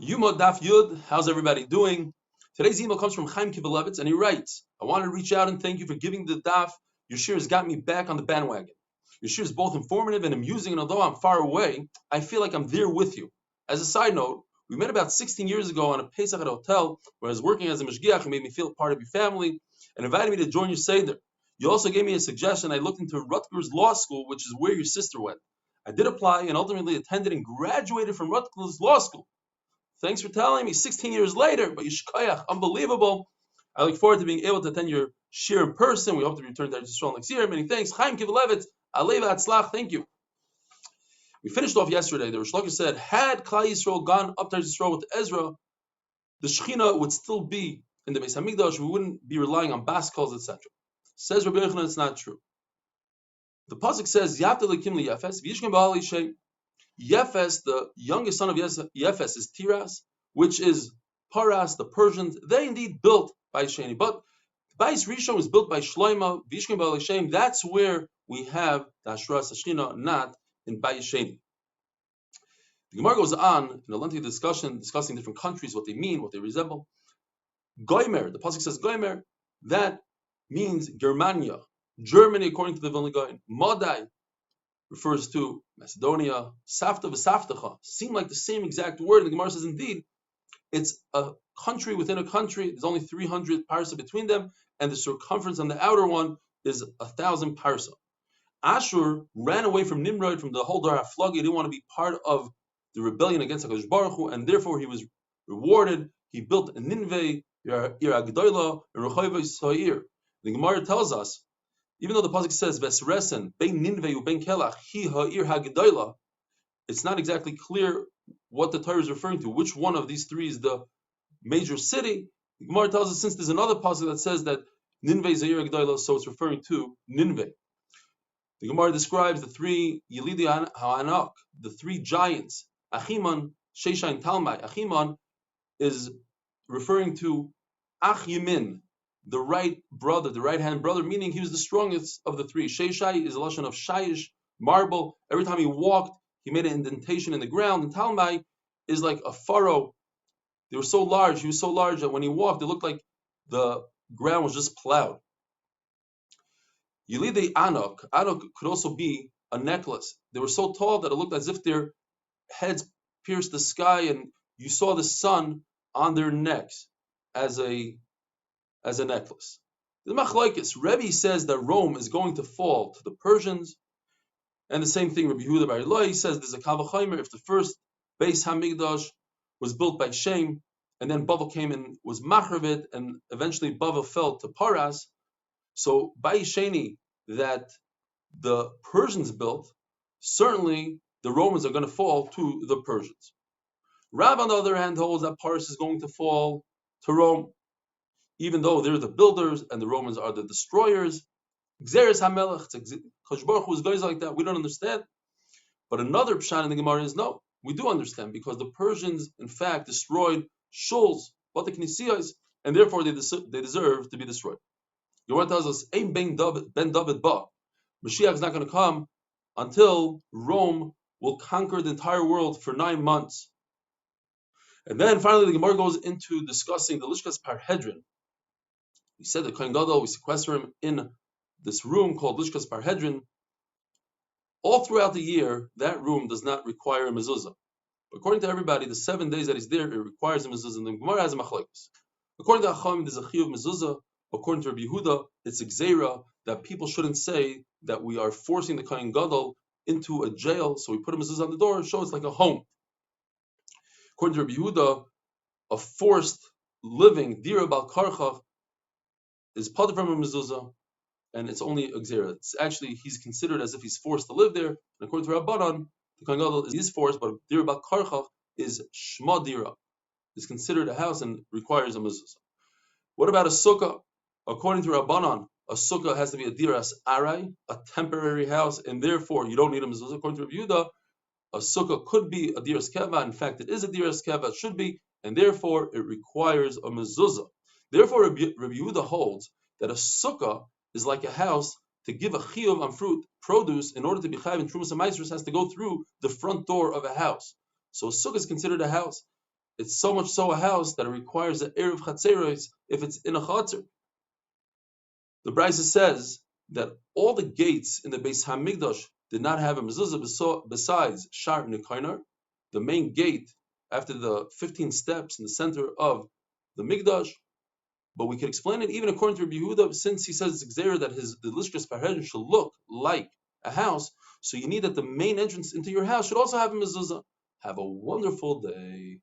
Yoma Daf Yud, how's everybody doing? Today's email comes from Chaim Kivelevitz, and he writes, I want to reach out and thank you for giving the daf. Your shir has got me back on the bandwagon. Your shir is both informative and amusing, and although I'm far away, I feel like I'm there with you. As a side note, we met about 16 years ago on a Pesach at a hotel where I was working as a mashgiach and made me feel part of your family and invited me to join your Seder. You also gave me a suggestion. I looked into Rutgers Law School, which is where your sister went. I did apply and ultimately attended and graduated from Rutgers Law School. Thanks for telling me 16 years later, but Yishkoyach, unbelievable. I look forward to being able to attend your shir in person. We hope to return to Israel next year. Many thanks. Chaim Kivelevitz, Aleva Atzlach, thank you. We finished off yesterday. The Rosh Lakish said, had Klal Yisrael gone up to Israel with Ezra, the Shechina would still be in the Beis Hamikdash. We wouldn't be relying on baskals, etc. Says Rabbi Yochanan, it's not true. The pasuk says, Yafta lekim liyefes, v'yishkem ba'al yishay. Yefes, the youngest son of Yefes, is Tiras, which is Paras, the Persians. They indeed built by Sheni, but Bais Rishon was built by Shlomo, Vishkim Ba'al Shem. That's where we have the Ashras Hashchina, not in Bais Sheni. The Gemara goes on in a lengthy discussion, discussing different countries, what they mean, what they resemble. Goimer, the pasuk says Goimer, that means Germania, Germany, according to the Vilna Gaon. Modai refers to Macedonia. Safta v'saftacha seem like the same exact word. And the Gemara says, indeed, it's a country within a country. There's only 300 parsa between them, and the circumference on the outer one is 1,000 parsa. Ashur ran away from Nimrod, from the whole Dar HaFlagi. He didn't want to be part of the rebellion against HaKadosh Baruch Hu, and therefore he was rewarded. He built a Ninveh, Ir HaGedolah, and Rechovo Yisrael. The Gemara tells us, even though the pasuk says Vesresen bein Ninveh ubein Kelach hi ha'ir ha'gedolah, it's not exactly clear what the Torah is referring to. Which one of these three is the major city? The Gemara tells us, since there's another pasuk that says that Ninveh is ha'ir ha'gedolah, so it's referring to Ninveh. The Gemara describes the three Yelidei Ha'anak, the three giants, Achiman, Shesha, and Talmai. Achiman is referring to Ach Yemin, the right brother, the right-hand brother, meaning he was the strongest of the three. Sheshai is a lashon of shayish, marble. Every time he walked, he made an indentation in the ground. And Talmai is like a furrow. They were so large, he was so large that when he walked, it looked like the ground was just plowed. Yelidei Anok could also be a necklace. They were so tall that it looked as if their heads pierced the sky, and you saw the sun on their necks as a necklace. The Machlokes, Rebbe says that Rome is going to fall to the Persians, and the same thing Rabbi Yehuda Bar Eloi says there's a Kal V'chomer if the first Beis Hamikdash was built by Shem, and then Bavel came and was Machrevit, and eventually Bavel fell to Paras. So by Sheni that the Persians built, certainly the Romans are going to fall to the Persians. Rav, on the other hand, holds that Paras is going to fall to Rome, even though they're the builders and the Romans are the destroyers. Xeris HaMelech, Kadosh Baruch Hu is guys like that. We don't understand. But another pshat in the Gemara is, no, we do understand, because the Persians, in fact, destroyed shuls, but the knisiyos, and therefore they deserve to be destroyed. Gemara tells us, Ein ben David ba. Mashiach is not going to come until Rome will conquer the entire world for 9 months. And then finally the Gemara goes into discussing the Lishkas Parhedrin. We said that Kohen Gadol, we sequester him in this room called Lishkas Parhedrin. All throughout the year, that room does not require a mezuzah. According to everybody, the 7 days that he's there, it requires a mezuzah. And the Gemara has a machlokes. According to Acham, there's a chiyuv mezuzah. According to Rabbi Yehuda, it's a gzeira that people shouldn't say that we are forcing the Kohen Gadol into a jail, so we put a mezuzah on the door and show it's like a home. According to Rabbi Yehuda, a forced living, dira bal karchach, is part from a mezuzah, and it's only a gzeira. It's actually, he's considered as if he's forced to live there. And according to Rabbanan, the Kohen Gadol is forced, but dira bal karchach is shma dira, is considered a house and requires a mezuzah. What about a sukkah? According to Rabbanan, a sukkah has to be a diras arai, a temporary house, and therefore you don't need a mezuzah. According to Rabbi Yehuda, a sukkah could be a diras keva. In fact, it is a diras keva, it should be, and therefore it requires a mezuzah. Therefore, Rabbi Yehuda holds that a sukkah is like a house. To give a chiyuv on fruit, produce, in order to be chayav in trumas and maasros, has to go through the front door of a house. So a sukkah is considered a house. It's so much so a house that it requires an erev chatzeros if it's in a chatzer. The Brisa says that all the gates in the Beis Hamikdash did not have a mezuzah besides Shar Nikoiner, the main gate after the 15 steps in the center of the Mikdash. But we can explain it even according to Rabbi Yehuda, since he says it's Xer that the Lishkas Parhedin should look like a house, so you need that the main entrance into your house should also have a mezuzah. Have a wonderful day.